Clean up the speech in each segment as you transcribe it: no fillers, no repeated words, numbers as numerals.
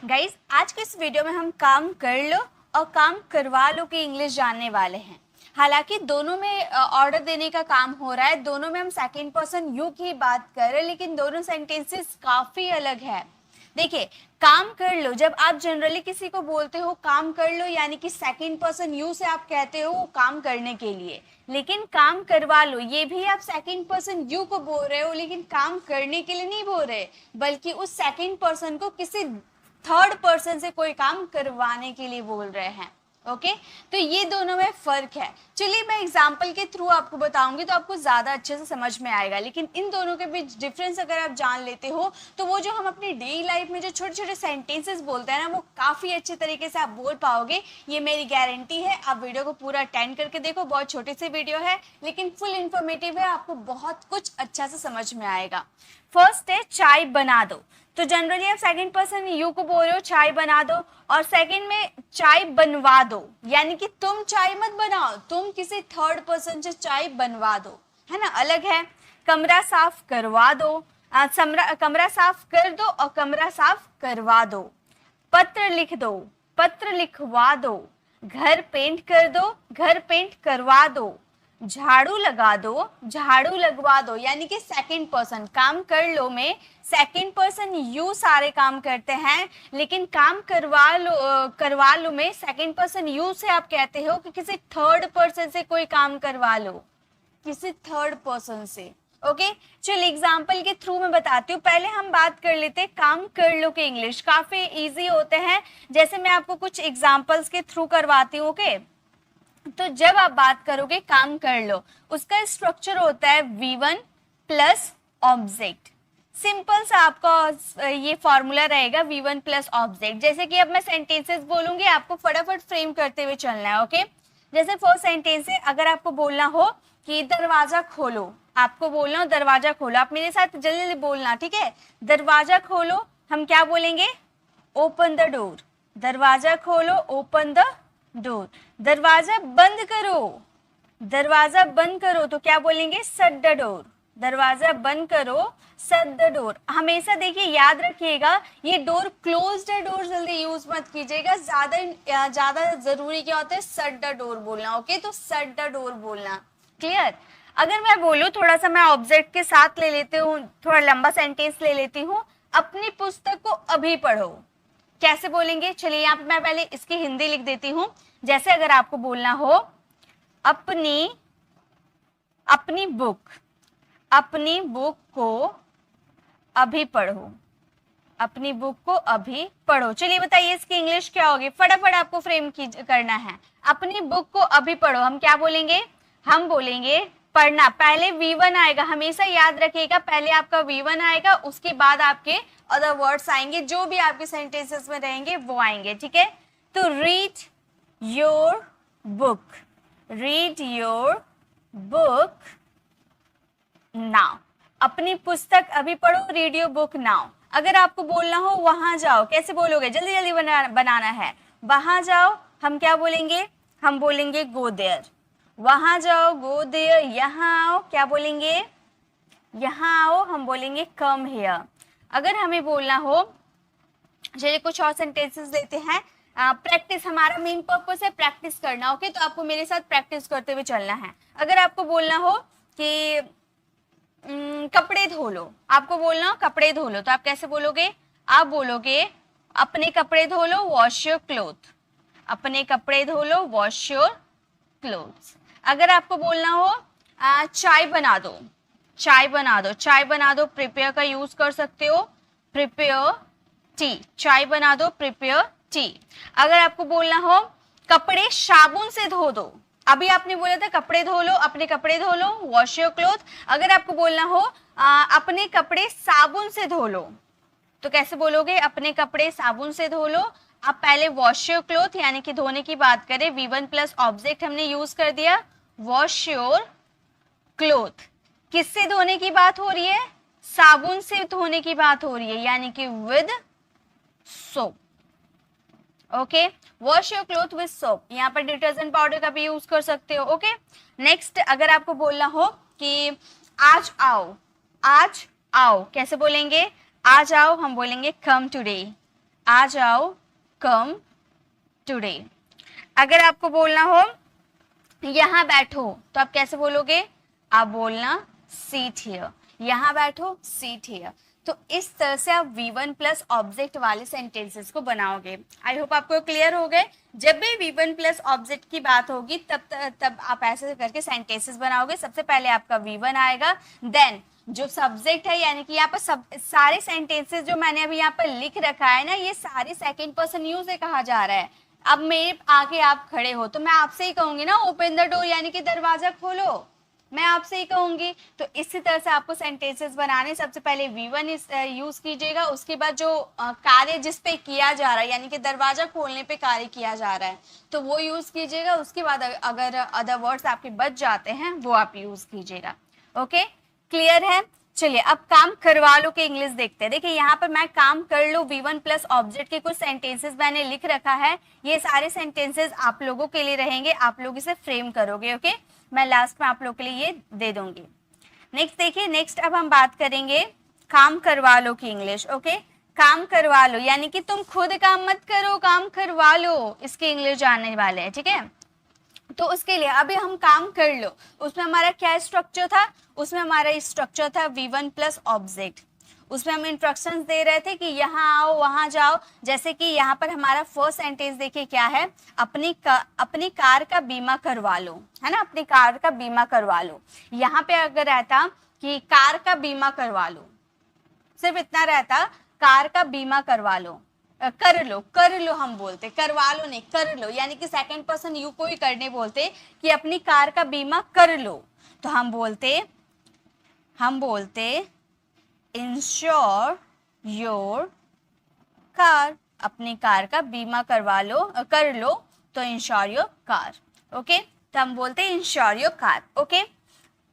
Guys, आज के इस वीडियो में हम काम कर लो और काम करवा लो की इंग्लिश जानने वाले हैं। हालांकि दोनों में ऑर्डर देने का काम हो रहा है, दोनों में हम सेकंड पर्सन यू की बात कर रहे हैं, लेकिन दोनों सेंटेंसेस काफी अलग है। देखिए, काम कर लो जब आप जनरली किसी को बोलते हो काम कर लो, यानी कि सेकंड पर्सन यू से आप कहते हो वो काम करने के लिए। लेकिन काम करवा लो ये भी आप सेकंड पर्सन यू को बोल रहे हो, लेकिन काम करने के लिए नहीं बोल रहे, बल्कि उस सेकंड पर्सन को किसी थर्ड पर्सन से कोई काम करवाने के लिए बोल रहे हैं। ओके, तो ये दोनों में फर्क है। चलिए मैं एग्जांपल के थ्रू आपको बताऊंगी तो आपको ज्यादा अच्छे से समझ में आएगा। लेकिन इन दोनों के बीच डिफरेंस अगर आप जान लेते हो तो वो जो हम अपनी डेली लाइफ में जो छोटे छोटे सेंटेंसेस बोलते हैं ना, वो काफी अच्छे तरीके से आप बोल पाओगे, ये मेरी गारंटी है। आप वीडियो को पूरा अटेंड करके देखो, बहुत छोटी सी वीडियो है लेकिन फुल इंफॉर्मेटिव है, आपको बहुत कुछ अच्छा से समझ में आएगा। फर्स्ट है चाय बना दो। तो जनरली आप सेकंड पर्सन यू को बोल रहे हो चाय बना दो, और सेकंड में चाय बनवा दो, यानी कि तुम चाय मत बनाओ, तुम किसी थर्ड पर्सन से चाय बनवा दो, है ना, अलग है। कमरा साफ करवा दो, कमरा साफ कर दो और कमरा साफ करवा दो। पत्र लिख दो, पत्र लिखवा दो। घर पेंट कर दो, घर पेंट करवा दो। झाड़ू लगा दो, झाड़ू लगवा दो, यानी कि सेकंड पर्सन। काम कर लो में सेकंड पर्सन यू सारे काम करते हैं, लेकिन काम करवा लो में सेकंड पर्सन यू से आप कहते हो कि किसी थर्ड पर्सन से कोई काम करवा लो, किसी थर्ड पर्सन से। ओके, चलिए एग्जाम्पल के थ्रू मैं बताती हूँ। पहले हम बात कर लेते काम कर लो के इंग्लिश, काफी इजी होते हैं। जैसे मैं आपको कुछ एग्जाम्पल्स के थ्रू करवाती हूँ। ओके, तो जब आप बात करोगे काम कर लो, उसका स्ट्रक्चर होता है V1 प्लस ऑब्जेक्ट। सिंपल सा आपका ये फॉर्मूला रहेगा V1 प्लस ऑब्जेक्ट। जैसे कि अब मैं सेंटेंसेस बोलूंगी, आपको फटाफट फ्रेम करते हुए चलना है। ओके, जैसे फर्स्ट सेंटेंस है, अगर आपको बोलना हो कि दरवाजा खोलो, आपको बोलना हो दरवाजा खोलो, आप मेरे साथ जल्दी जल्दी बोलना, ठीक है। दरवाजा खोलो, हम क्या बोलेंगे? Open the door. दरवाजा खोलो, ओपन द डोर। दरवाजा बंद करो, दरवाजा बंद करो, तो क्या बोलेंगे? Shut the door. दरवाजा बंद करो, शट द डोर। हमेशा देखिए, याद रखिएगा, ये डोर क्लोज्ड है, डोर जल्दी यूज मत कीजिएगा। ज्यादा जरूरी क्या होता है? शट द डोर बोलना। ओके, तो शट द डोर बोलना। क्लियर? अगर मैं बोलूं, थोड़ा सा मैं ऑब्जेक्ट के साथ ले लेती हूँ, थोड़ा लंबा सेंटेंस ले लेती हूँ, अपनी पुस्तक को अभी पढ़ो, कैसे बोलेंगे? चलिए यहाँ पे मैं पहले इसकी हिंदी लिख देती हूँ। जैसे अगर आपको बोलना हो अपनी बुक को अभी पढ़ो, अपनी बुक को अभी पढ़ो। चलिए बताइए इसकी इंग्लिश क्या होगी? फटाफट आपको फ्रेम करना है। अपनी बुक को अभी पढ़ो, हम क्या बोलेंगे? हम बोलेंगे पढ़ना। पहले V1 आएगा, हमेशा याद रखिएगा, पहले आपका V1 आएगा, उसके बाद आपके अदर वर्ड्स आएंगे, जो भी आपके सेंटेंसेस में रहेंगे वो आएंगे, ठीक है। तो read your book, read your book now. अपनी पुस्तक अभी पढ़ो, रीड योर बुक नाउ। अगर आपको बोलना हो वहां जाओ, कैसे बोलोगे? जल्दी जल्दी बनाना है। वहां जाओ, हम क्या बोलेंगे? हम बोलेंगे गो देयर। वहां जाओ, गो देयर। यहाँ आओ, क्या बोलेंगे? यहाँ आओ, हम बोलेंगे कम हियर। अगर हमें बोलना हो, चलिए कुछ और सेंटेंसेस लेते हैं। प्रैक्टिस, हमारा मेन पर्पस है प्रैक्टिस करना। ओके, तो आपको मेरे साथ प्रैक्टिस करते हुए चलना है। अगर आपको बोलना हो कि कपड़े धो लो, आपको बोलना हो कपड़े धो लो, तो आप कैसे बोलोगे? आप बोलोगे अपने कपड़े धो लो, वॉश योर क्लोथ। अपने कपड़े धो लो, वॉश योर क्लोथ्स। अगर आपको बोलना हो चाय बना दो, चाय बना दो, चाय बना दो, प्रिपेयर का यूज कर सकते हो, प्रिपेयर टी। चाय बना दो, प्रिपेयर टी। अगर आपको बोलना हो कपड़े साबुन से धो दो, अभी आपने बोला था कपड़े धो लो, अपने कपड़े धो लो, वॉश योर क्लोथ। अगर आपको बोलना हो अपने कपड़े साबुन से धो लो, तो कैसे बोलोगे? अपने कपड़े साबुन से धो लो। आप पहले वॉश योर क्लोथ, यानी कि धोने की बात करें, V1 प्लस ऑब्जेक्ट हमने यूज कर दिया, वॉश योर क्लोथ। किससे धोने की बात हो रही है? साबुन से धोने की बात हो रही है, यानी कि with soap. Okay, wash your cloth with soap. यहाँ पर डिटर्जेंट पाउडर का भी यूज कर सकते हो। ओके, नेक्स्ट अगर आपको बोलना हो कि आज आओ, आज आओ, कैसे बोलेंगे? आ जाओ, हम बोलेंगे कम टुडे। आ जाओ, कम टुडे। अगर आपको बोलना हो यहाँ बैठो तो आप कैसे बोलोगे? आप बोलना सीट हियर, यहाँ बैठो सीट हियर। तो इस तरह से आप V1 प्लस ऑब्जेक्ट वाले सेंटेंसेस को बनाओगे। आई होप आपको क्लियर हो गए। जब भी V1 प्लस ऑब्जेक्ट की बात होगी तब आप ऐसे करके सेंटेंसेस बनाओगे। सबसे पहले आपका V1 आएगा, देन जो सब्जेक्ट है, यानी कि यहाँ पर सब सारे सेंटेंसेस जो मैंने अभी यहाँ पर लिख रखा है ना, ये सारे सेकंड पर्सन यूज से कहा जा रहा है। अब मेरे आगे आप खड़े हो तो मैं आपसे ही कहूंगी ना, ओपन द डोर, यानी कि दरवाजा खोलो, मैं आपसे ही कहूंगी। तो इसी तरह से आपको सेंटेंसेस बनाने, सबसे पहले V1 यूज कीजिएगा, उसके बाद जो कार्य जिस पे किया जा रहा है, यानी कि दरवाजा खोलने पे कार्य किया जा रहा है, तो वो यूज कीजिएगा। उसके बाद अगर अदर वर्ड्स आपके बच जाते हैं वो आप यूज कीजिएगा। ओके, क्लियर है? चलिए अब काम करवा लो के इंग्लिश देखते हैं। देखिए यहाँ पर मैं काम कर लो V1 प्लस ऑब्जेक्ट के कुछ सेंटेंसेस मैंने लिख रखा है। ये सारे सेंटेंसेस आप लोगों के लिए रहेंगे, आप लोग इसे फ्रेम करोगे। ओके, मैं लास्ट में आप लोग के लिए ये दे दूंगी। नेक्स्ट देखिए, नेक्स्ट अब हम बात करेंगे काम करवा लो की इंग्लिश। ओके, काम करवा लो यानी कि तुम खुद काम मत करो, काम करवा लो, इसकी इंग्लिश जानने वाले हैं। ठीक है, तो उसके लिए अभी हम काम कर लो, उसमें हमारा क्या स्ट्रक्चर था? उसमें हमारा स्ट्रक्चर था V1 प्लस ऑब्जेक्ट। उसमें हम इंस्ट्रक्शंस दे रहे थे कि यहाँ आओ, वहां जाओ। जैसे कि यहाँ पर हमारा फर्स्ट सेंटेंस देखिए क्या है, अपनी कार का बीमा करवा लो, है ना, अपनी कार का बीमा करवा लो। यहाँ पे अगर रहता कि कार का बीमा करवा लो, सिर्फ इतना रहता, कार का बीमा करवा लो, कर लो हम बोलते, करवा लो नहीं, कर लो, यानी कि सेकंड पर्सन यू को ही करने बोलते कि अपनी कार का बीमा कर लो। तो हम बोलते इंश्योर योर कार, अपनी कार का बीमा करवा लो, कर लो, तो इंश्योर योर कार। ओके, तो हम बोलते इंश्योर योर कार। ओके,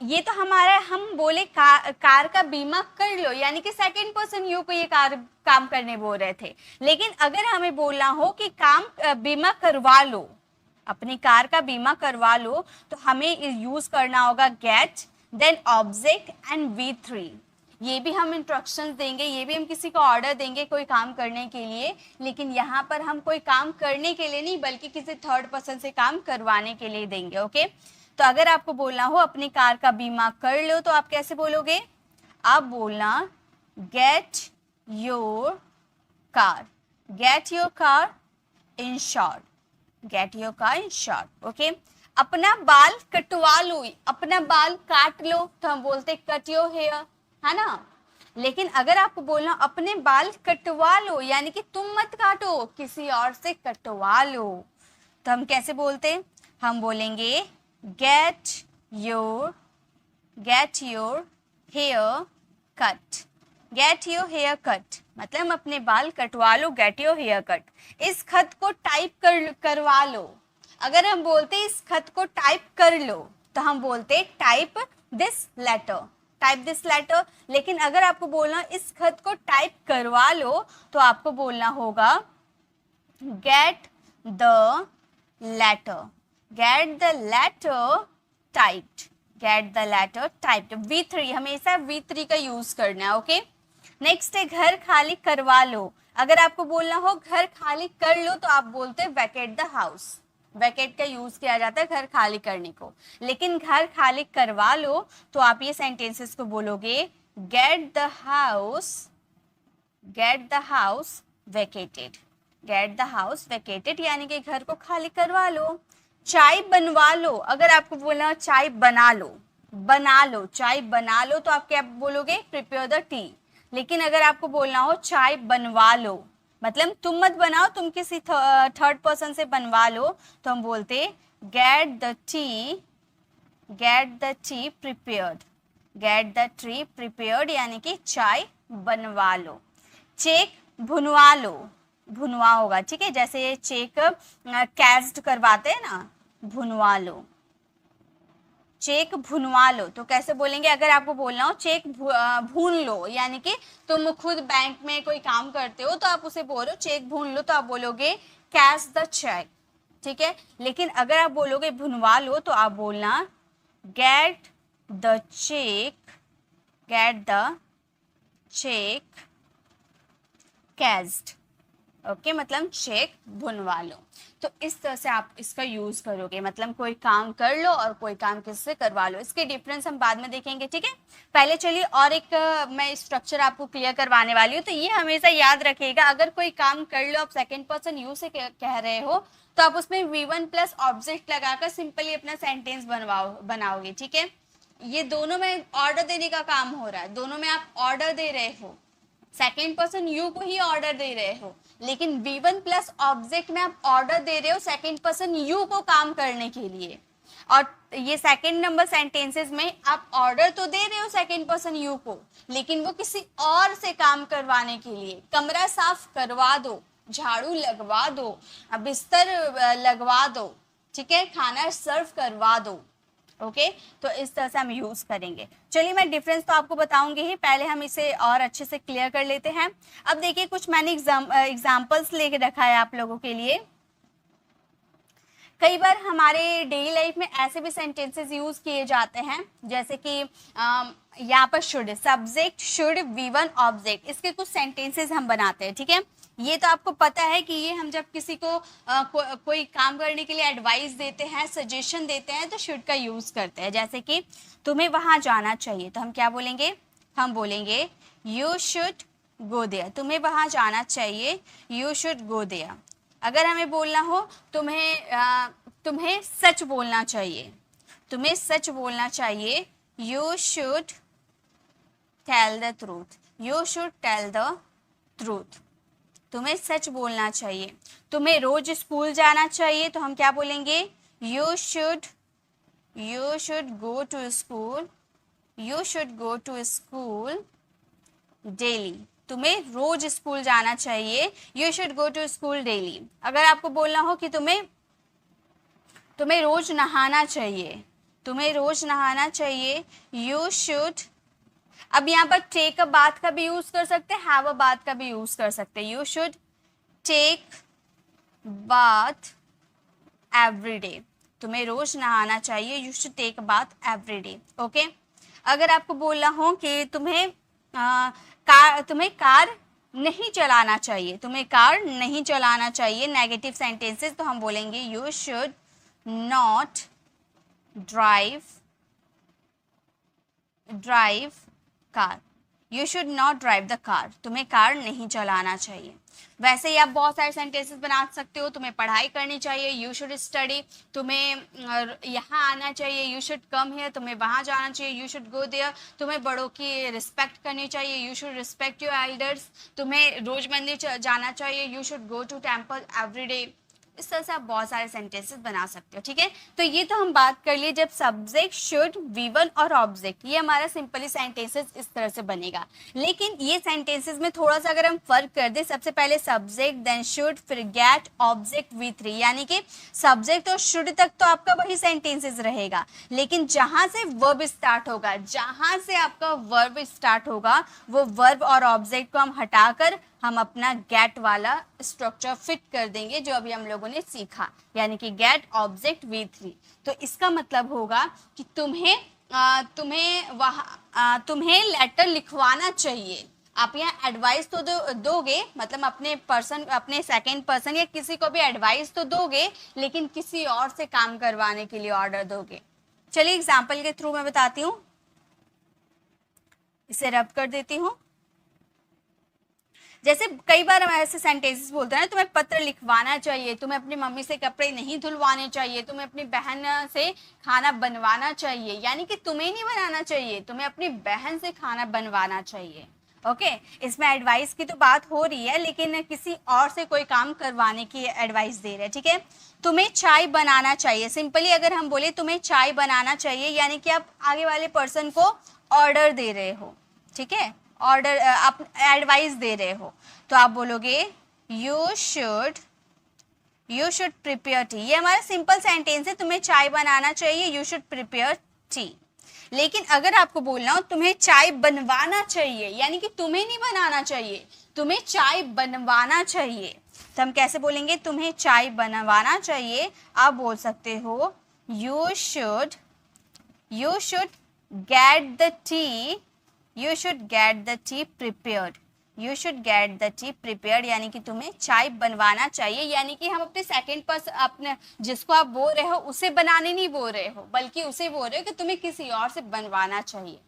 ये तो हमारा, हम बोले कार का बीमा कर लो, यानी कि सेकंड पर्सन यू को ये काम करने बोल रहे थे। लेकिन अगर हमें बोलना हो कि बीमा करवा लो, अपनी कार का बीमा करवा लो, तो हमें यूज करना होगा gate, then object and V3। ये भी हम इंस्ट्रक्शंस देंगे, ये भी हम किसी को ऑर्डर देंगे कोई काम करने के लिए, लेकिन यहाँ पर हम कोई काम करने के लिए नहीं बल्कि किसी थर्ड पर्सन से काम करवाने के लिए देंगे। ओके, तो अगर आपको बोलना हो अपनी कार का बीमा कर लो, तो आप कैसे बोलोगे? आप बोलना get your car, get your car insured, get your car insured. Okay, अपना बाल कटवा लो, अपना बाल काट लो, तो हम बोलते कट योर हेयर, है ना। लेकिन अगर आपको बोलना अपने बाल कटवा लो, यानी कि तुम मत काटो, किसी और से कटवा लो, तो हम कैसे बोलते? हम बोलेंगे get your hair cut, get your hair cut, मतलब हम अपने बाल कटवा लो, get your hair cut। इस खत को टाइप करवा लो, अगर हम बोलते इस खत को टाइप कर लो, तो हम बोलते type this letter, type this letter. लेकिन अगर आपको बोलना इस खत को टाइप करवा लो, तो आपको बोलना होगा get the letter, get the letter typed, get the letter typed। V3 हमेशा V3 का यूज करना है। ओके, नेक्स्ट है घर खाली करवा लो। अगर आपको बोलना हो घर खाली कर लो, तो आप बोलते वैकेट द हाउस, वैकेट का यूज किया जाता है घर खाली करने को। लेकिन घर खाली करवा लो, तो आप ये सेंटेंसेस को बोलोगे get the house vacated, get the house vacated, यानी कि घर को खाली करवा लो। चाय बनवा लो, अगर आपको बोलना चाय बना लो, चाय बना लो, तो आप क्या बोलोगे? Prepare the T. लेकिन अगर आपको बोलना हो चाय बनवा लो, मतलब तुम मत बनाओ, तुम किसी थर्ड पर्सन से बनवा लो, तो हम बोलते get the T prepared, get the T prepared, यानी कि चाय बनवा लो। चेक भुनवा लो, भुनवा होगा, ठीक है, जैसे चेक कैश्ड करवाते हैं ना, भुनवा लो, चेक भुनवा लो। तो कैसे बोलेंगे? अगर आपको बोलना हो चेक भून लो, यानी कि तुम खुद बैंक में कोई काम करते हो तो आप उसे बोलो चेक भून लो, तो आप बोलोगे कैश द चेक, ठीक है। लेकिन अगर आप बोलोगे भुनवा लो, तो आप बोलना get the cheque cashed, okay मतलब चेक बुनवा लो। तो इस तरह से आप इसका यूज करोगे, मतलब कोई काम कर लो और कोई काम किससे करवा लो। इसके डिफरेंस हम बाद में देखेंगे, ठीक है। पहले चलिए और एक मैं स्ट्रक्चर आपको क्लियर करवाने वाली हूँ, तो ये हमेशा याद रखिएगा। अगर कोई काम कर लो, आप सेकंड पर्सन यू से कह रहे हो, तो आप उसमें V1 प्लस ऑब्जेक्ट लगाकर सिंपली अपना सेंटेंस बनाओगे, ठीक है। ये दोनों में ऑर्डर देने का काम हो रहा है, दोनों में आप ऑर्डर दे रहे हो, सेकेंड पर्सन यू को ही ऑर्डर दे रहे हो, लेकिन V1 प्लस ऑब्जेक्ट में आप ऑर्डर दे रहे हो सेकेंड पर्सन यू को काम करने के लिए। और ये सेकेंड नंबर सेंटेंसेस में आप ऑर्डर तो दे रहे हो सेकेंड पर्सन यू को, लेकिन वो किसी और से काम करवाने के लिए। कमरा साफ करवा दो, झाड़ू लगवा दो, बिस्तर लगवा दो, ठीक है, खाना सर्व करवा दो। ओके तो इस तरह से हम यूज करेंगे। चलिए मैं डिफरेंस तो आपको बताऊंगी ही, पहले हम इसे और अच्छे से क्लियर कर लेते हैं। अब देखिए कुछ मैंने एग्जाम्पल्स लेके रखा है आप लोगों के लिए। कई बार हमारे डेली लाइफ में ऐसे भी सेंटेंसेस यूज किए जाते हैं, जैसे कि यहाँ पर should, subject should V1 object, इसके कुछ सेंटेंसेस हम बनाते हैं, ठीक है। ये तो आपको पता है कि ये हम जब किसी को कोई काम करने के लिए एडवाइस देते हैं, सजेशन देते हैं, तो शुड का यूज करते हैं। जैसे कि तुम्हें वहां जाना चाहिए, तो हम क्या बोलेंगे, हम बोलेंगे यू शुड गो देयर। तुम्हें वहां जाना चाहिए, यू शुड गो देयर। अगर हमें बोलना हो तुम्हें सच बोलना चाहिए, तुम्हें सच बोलना चाहिए, you should tell the truth, you should tell the truth. तुम्हें सच बोलना चाहिए। तुम्हें रोज स्कूल जाना चाहिए, तो हम क्या बोलेंगे, you should go to school, you should go to school daily. तुम्हें रोज स्कूल जाना चाहिए, you should go to school daily. अगर आपको बोलना हो कि तुम्हें रोज नहाना चाहिए, तुम्हें रोज नहाना चाहिए, यू शुड, अब यहाँ पर टेक अ बाथ का भी यूज कर सकते हैं, हैव अ बाथ का भी यूज कर सकते हैं। You should take bath every day, तुम्हें रोज नहाना चाहिए, you should take a bath every day. Okay अगर आपको बोलना हो कि तुम्हें कार नहीं चलाना चाहिए, तुम्हें कार नहीं चलाना चाहिए, नेगेटिव सेंटेंसेस, तो हम बोलेंगे you should not drive car, you should not drive the car, तुम्हें कार नहीं चलाना चाहिए। वैसे ही आप बहुत सारे सेंटेंसेस बना सकते हो। तुम्हें पढ़ाई करनी चाहिए, यू शुड स्टडी, तुम्हें यहाँ आना चाहिए, यू शुड कम हियर, तुम्हें वहाँ जाना चाहिए, यू शुड गो देयर, तुम्हें बड़ों की रिस्पेक्ट करनी चाहिए, you should respect your elders, तुम्हें रोज मंदिर जाना चाहिए, you should go to temple every day. इस तरह से आप बहुत सारे सेंटेंसेस बना सकते हो, ठीक है। तो ये तो हम बात कर लिए जब सब्जेक्ट शुड V1 और ऑब्जेक्ट, ये हमारा सिंपली सेंटेंसेस इस तरह से बनेगा। लेकिन ये सेंटेंसेस में थोड़ा सा अगर हम फर्क कर दें, सबसे पहले सब्जेक्ट देन शुड फिर गेट ऑब्जेक्ट V3, यानी कि सब्जेक्ट और शुड तक तो आपका वही सेंटेंसेस रहेगा, लेकिन जहां से वर्ब स्टार्ट होगा, जहां से आपका वर्ब स्टार्ट होगा, वो वर्ब और ऑब्जेक्ट को हम हटाकर हम अपना गेट वाला स्ट्रक्चर फिट कर देंगे, जो अभी हम लोगों ने सीखा, यानी कि गेट ऑब्जेक्ट V3। तो इसका मतलब होगा कि तुम्हें लेटर लिखवाना चाहिए। आप यहाँ एडवाइस तो दोगे, मतलब अपने सेकंड पर्सन या किसी को भी एडवाइस तो दोगे, लेकिन किसी और से काम करवाने के लिए ऑर्डर दोगे। चलिए एग्जाम्पल के थ्रू मैं बताती हूँ, इसे रब कर देती हूँ। जैसे कई बार हम ऐसे सेंटेंसेस बोलते हैं ना, तुम्हें पत्र लिखवाना चाहिए, तुम्हें अपनी मम्मी से कपड़े नहीं धुलवाने चाहिए, तुम्हें अपनी बहन से खाना बनवाना चाहिए, यानी कि तुम्हें नहीं बनाना चाहिए, तुम्हें अपनी बहन से खाना बनवाना चाहिए। ओके इसमें एडवाइस की तो बात हो रही है, लेकिन किसी और से कोई काम करवाने की एडवाइस दे रहे हैं, ठीक है। तुम्हें चाय बनाना चाहिए, सिंपली अगर हम बोले तुम्हें चाय बनाना चाहिए, यानी कि आप आगे वाले पर्सन को ऑर्डर दे रहे हो, ठीक है, ऑर्डर आप एडवाइस दे रहे हो, तो आप बोलोगे यू शुड प्रिपेयर टी। ये हमारा सिंपल सेंटेंस है, तुम्हें चाय बनाना चाहिए, यू शुड प्रिपेयर टी। लेकिन अगर आपको बोलना हो तुम्हें चाय बनवाना चाहिए, यानी कि तुम्हें नहीं बनाना चाहिए, तुम्हें चाय बनवाना चाहिए, तो हम कैसे बोलेंगे, तुम्हें चाय बनवाना चाहिए। आप बोल सकते हो you should get the T, you should get the tea prepared, you should get the T prepared, यानी कि तुम्हें चाय बनवाना चाहिए। यानी कि हम अपने सेकंड पर्सन, अपने जिसको आप बोल रहे हो उसे बनाने नहीं बोल रहे हो, बल्कि उसे बोल रहे हो कि तुम्हें किसी और से बनवाना चाहिए।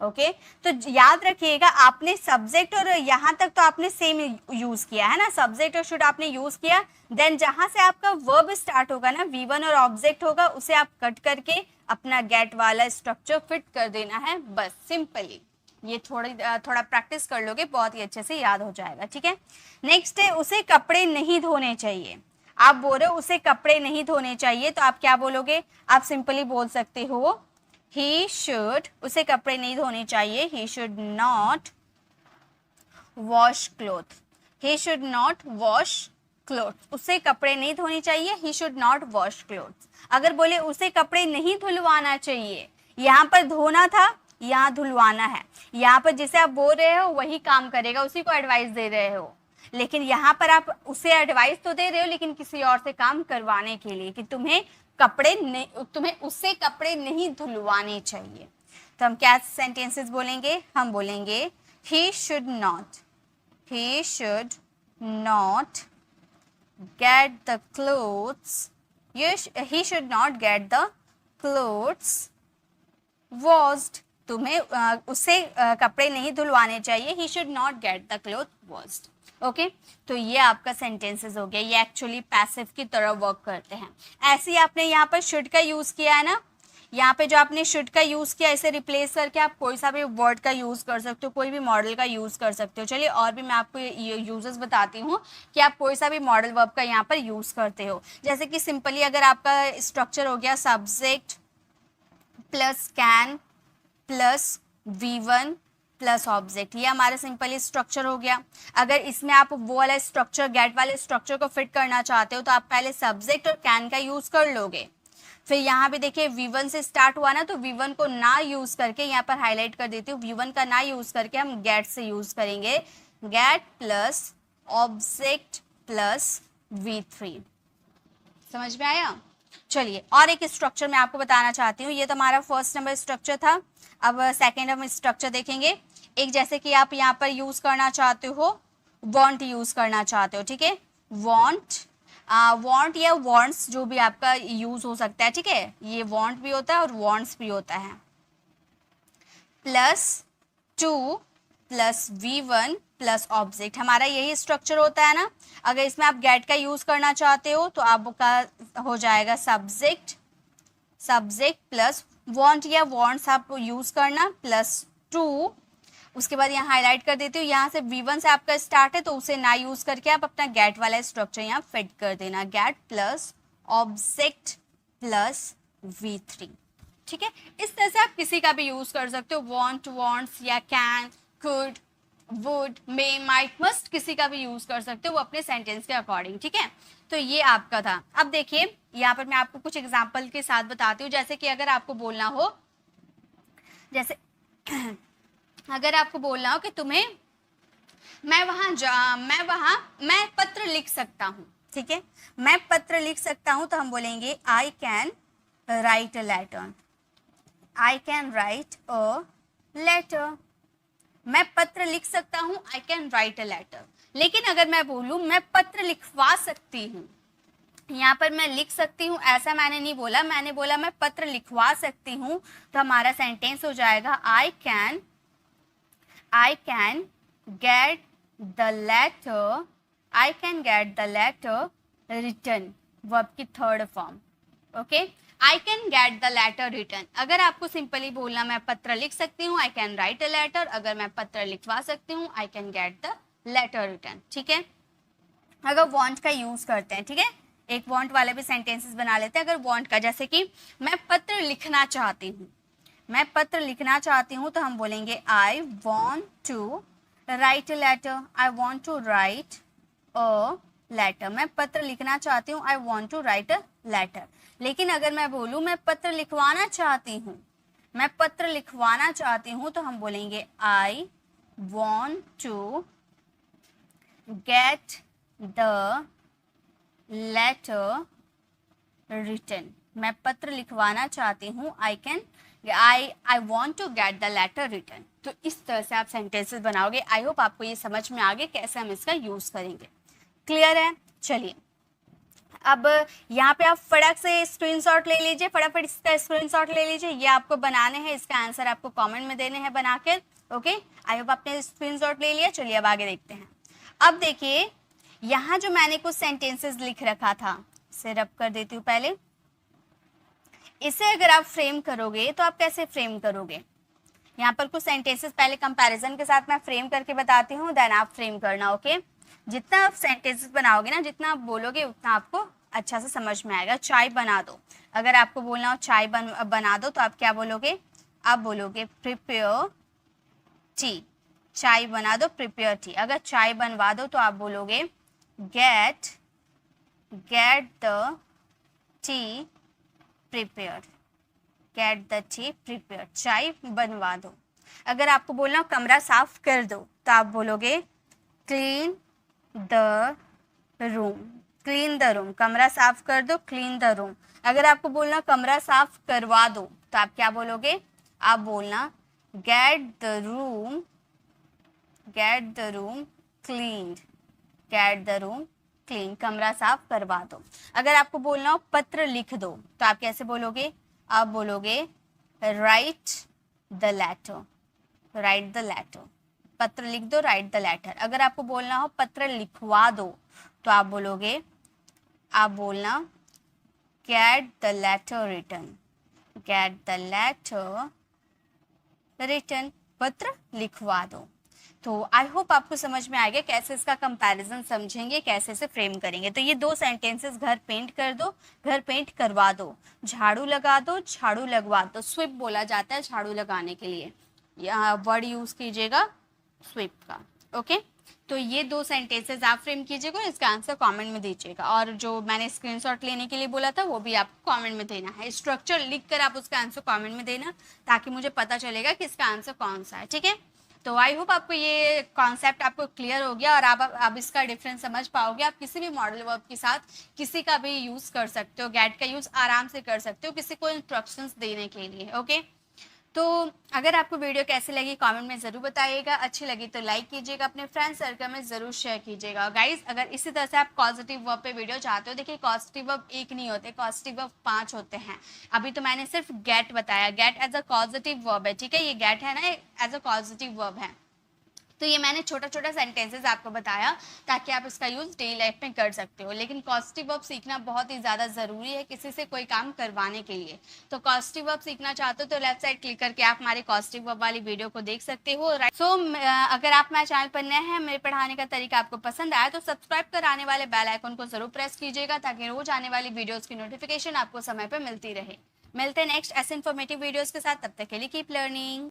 ओके तो याद रखिएगा, आपने सब्जेक्ट और यहाँ तक तो आपने सेम यूज किया है ना, सब्जेक्ट और शुड आपने यूज किया। देन जहां से आपका वर्ब स्टार्ट होगा ना, V1 और ऑब्जेक्ट होगा, उसे आप कट करके अपना गेट वाला स्ट्रक्चर फिट कर देना है, बस सिंपली। ये थोड़ा प्रैक्टिस कर लोगे, बहुत ही अच्छे से याद हो जाएगा। ठीक है, नेक्स्ट है उसे कपड़े नहीं धोने चाहिए। आप बोल रहे हो उसे कपड़े नहीं धोने चाहिए, तो आप क्या बोलोगे? आप सिंपली बोल सकते हो he should, उसे कपड़े नहीं धोने चाहिए, he should not wash cloth, he should not wash clothes, उसे कपड़े नहीं धोने चाहिए, he should not wash clothes। अगर बोले उसे कपड़े नहीं धुलवाना चाहिए, यहाँ पर धोना था, यहाँ धुलवाना है, यहाँ पर जिसे आप बोल रहे हो वही काम करेगा, उसी को एडवाइस दे रहे हो, लेकिन यहाँ पर आप उसे एडवाइस तो दे रहे हो लेकिन किसी और से काम करवाने के लिए, कि तुम्हें उससे कपड़े नहीं धुलवाने चाहिए। तो हम क्या सेंटेंसेस बोलेंगे? हम बोलेंगे he should not get the clothes, he should not get the clothes washed, तुम्हें उससे कपड़े नहीं धुलवाने चाहिए, he should not get the clothes washed। Okay तो ये आपका सेंटेंसेस हो गया, ये एक्चुअली पैसिव की तरह वर्क करते हैं। ऐसे ही आपने यहाँ पर शुड का यूज किया है ना, यहाँ पे जो आपने शुड का यूज किया, इसे रिप्लेस करके आप कोई सा भी वर्ड का यूज कर सकते हो, कोई भी मॉडल का यूज कर सकते हो। चलिए और भी मैं आपको यूजेस बताती हूँ कि आप कोई सा भी मॉडल वर्ब का यहाँ पर यूज करते हो। जैसे कि सिंपली अगर आपका स्ट्रक्चर हो गया subject plus can plus V1 plus object, ये हमारा सिंपली स्ट्रक्चर हो गया। अगर इसमें आप वो वाला स्ट्रक्चर, गेट वाले स्ट्रक्चर को फिट करना चाहते हो, तो आप पहले सब्जेक्ट और कैन का यूज कर लोगे। फिर यहाँ पे देखिए V1 से स्टार्ट हुआ ना, तो V1 को ना यूज करके यहाँ पर हाईलाइट कर देती हूँ, V1 का ना यूज करके हम गेट से यूज करेंगे, gate plus object plus V3। समझ में आया? चलिए और एक स्ट्रक्चर मैं आपको बताना चाहती हूँ। ये तो हमारा फर्स्ट नंबर स्ट्रक्चर था। अब सेकेंड हम स्ट्रक्चर देखेंगे। एक जैसे कि आप यहाँ पर यूज करना चाहते हो, वांट यूज करना चाहते हो, ठीक है, वांट या वांट्स जो भी आपका यूज हो सकता है, ठीक है, ये वांट भी होता है और वांट्स भी होता है। Plus 2 plus V1 plus object, हमारा यही स्ट्रक्चर होता है ना। अगर इसमें आप गेट का यूज करना चाहते हो तो आपका हो जाएगा सब्जेक्ट प्लस वांट या वांट्स आप यूज करना प्लस 2, उसके बाद यहाँ हाईलाइट कर देती हूँ, यहाँ से V1 से आपका स्टार्ट है तो उसे ना यूज करके आप अपना गेट वाला स्ट्रक्चर यहाँ फिट कर देना, gate plus object plus V3। ठीक है, इस तरह से आप किसी का भी यूज कर सकते हो, वांट, वांट्स या can, could, would, may, might, must, किसी का भी यूज कर सकते हो वो अपने सेंटेंस के अकॉर्डिंग। ठीक है, तो ये आपका था। अब देखिए यहाँ पर मैं आपको कुछ एग्जांपल के साथ बताती हूँ। जैसे कि अगर आपको बोलना हो, जैसे अगर आपको बोलना हो कि तुम्हें मैं पत्र लिख सकता हूँ, ठीक है, मैं पत्र लिख सकता हूँ, तो हम बोलेंगे I can write a letter, I can write a letter. मैं पत्र लिख सकता हूँ, I can write a letter. लेकिन अगर मैं बोलूँ मैं पत्र लिखवा सकती हूँ, यहाँ पर मैं लिख सकती हूँ ऐसा मैंने नहीं बोला, मैंने बोला मैं पत्र लिखवा सकती हूँ, तो हमारा सेंटेंस हो जाएगा I can get the letter, I can get the letter written, verb की third form. Okay, I can get the letter written. अगर आपको सिंपली बोलना मैं पत्र लिख सकती हूँ, I can write a letter. अगर मैं पत्र लिखवा सकती हूँ, I can get the letter written. ठीक है, अगर वांट का यूज करते हैं, ठीक है, एक वांट वाले भी सेंटेंसेस बना लेते हैं। अगर वांट का, जैसे कि मैं पत्र लिखना चाहती हूँ, मैं पत्र लिखना चाहती हूँ, तो हम बोलेंगे I want to write a letter, I want to write a letter. मैं पत्र लिखना चाहती हूँ, I want to write a letter. लेकिन अगर मैं बोलूँ मैं पत्र लिखवाना चाहती हूँ, मैं पत्र लिखवाना चाहती हूँ, तो हम बोलेंगे I want to get the letter written. मैं पत्र लिखवाना चाहती हूँ, I can I want to get the letter return. तो इस तरह से आप सेंटेंसेस बनाओगे। आई होप आपको ये समझ में आ गया कैसे हम इसका यूज करेंगे। क्लियर है? चलिए अब यहाँ पे आप फटाक से स्क्रीनशॉट ले लीजिए, फटाफट इसका स्क्रीनशॉट ले लीजिए। ये आपको बनाने हैं, इसका आंसर आपको कमेंट में देने हैं बनाकर। ओके, आई होप आपने स्क्रीनशॉट ले लिया। चलिए अब आगे देखते हैं। अब देखिए यहाँ जो मैंने कुछ सेंटेंसेस लिख रखा था, इसे रब कर देती हूँ पहले। इसे अगर आप फ्रेम करोगे तो आप कैसे फ्रेम करोगे? यहाँ पर कुछ सेंटेंसेस पहले कंपैरिजन के साथ मैं फ्रेम करके बताती हूँ, देन आप फ्रेम करना। ओके, जितना आप सेंटेंसेस बनाओगे ना, जितना आप बोलोगे उतना आपको अच्छा से समझ में आएगा। चाय बना दो, अगर आपको बोलना हो चाय बना दो तो आप क्या बोलोगे? आप बोलोगे प्रिपेयर टी। चाय बना दो, प्रिपेयर टी। अगर चाय बनवा दो तो आप बोलोगे get the T prepared. Get the T prepared, चाय बनवा दो। अगर आपको बोलना हो कमरा साफ कर दो तो आप बोलोगे clean the room. Clean the room, कमरा साफ कर दो, क्लीन द रूम। अगर आपको बोलना कमरा साफ करवा दो तो आप क्या बोलोगे? आप बोलना get the room cleaned. Get the room clean, कमरा साफ करवा दो। अगर आपको बोलना हो पत्र लिख दो तो आप कैसे बोलोगे? आप बोलोगे राइट द लेटर। पत्र लिख दो, राइट द लेटर। अगर आपको बोलना हो पत्र लिखवा दो तो आप बोलोगे, आप बोलना गेट द लेटर रिटन। पत्र लिखवा दो। तो आई होप आपको समझ में आ गया कैसे इसका कंपैरिजन समझेंगे, कैसे इसे फ्रेम करेंगे। तो ये दो सेंटेंसेस, घर पेंट कर दो, घर पेंट करवा दो, झाड़ू लगा दो, झाड़ू लगवा दो। स्वीप बोला जाता है झाड़ू लगाने के लिए, यहाँ वर्ड यूज कीजिएगा स्वीप का। ओके, तो ये दो सेंटेंसेस आप फ्रेम कीजिएगा और इसका आंसर कमेंट में दीजिएगा। और जो मैंने स्क्रीनशॉट लेने के लिए बोला था वो भी आपको कमेंट में देना है। स्ट्रक्चर लिखकर आप उसका आंसर कमेंट में देना ताकि मुझे पता चलेगा कि इसका आंसर कौन सा है। ठीक है, तो आई होप आपको ये कॉन्सेप्ट आपको क्लियर हो गया और आप इसका डिफरेंस समझ पाओगे। आप किसी भी मॉडल वर्ब के साथ किसी का भी यूज कर सकते हो, गेट का यूज आराम से कर सकते हो किसी को इंस्ट्रक्शंस देने के लिए। ओके, तो अगर आपको वीडियो कैसी लगी कमेंट में ज़रूर बताइएगा। अच्छी लगी तो लाइक कीजिएगा, अपने फ्रेंड सर्कल में ज़रूर शेयर कीजिएगा। गाइस अगर इसी तरह से आप पॉजिटिव वर्ब पे वीडियो चाहते हो, देखिए पॉजिटिव वर्ब एक नहीं होते, पॉजिटिव वर्ब 5 होते हैं। अभी तो मैंने सिर्फ गेट बताया, get as a positive verb है। ठीक है, ये गेट है ना, एज अ पॉजिटिव वर्ब है। तो ये मैंने छोटा छोटा सेंटेंसेस आपको बताया ताकि आप इसका यूज डेली लाइफ में कर सकते हो। लेकिन पॉजिटिव वर्ब सीखना बहुत ही ज़्यादा ज़रूरी है किसी से कोई काम करवाने के लिए। तो पॉजिटिव वर्ब सीखना चाहते हो तो लेफ्ट साइड क्लिक करके आप हमारे पॉजिटिव वर्ब वाली वीडियो को देख सकते हो। राइट, सो अगर आप मेरे चैनल पर नए हैं, मेरे पढ़ाने का तरीका आपको पसंद आया तो सब्सक्राइब कर आने वाले बेल आइकन को जरूर प्रेस कीजिएगा ताकि रोज आने वाली वीडियोज़ की नोटिफिकेशन आपको समय पर मिलती रहे। मिलते हैं नेक्स्ट ऐसे इन्फॉर्मेटिव वीडियोज़ के साथ, तब तक के लिए कीप लर्निंग।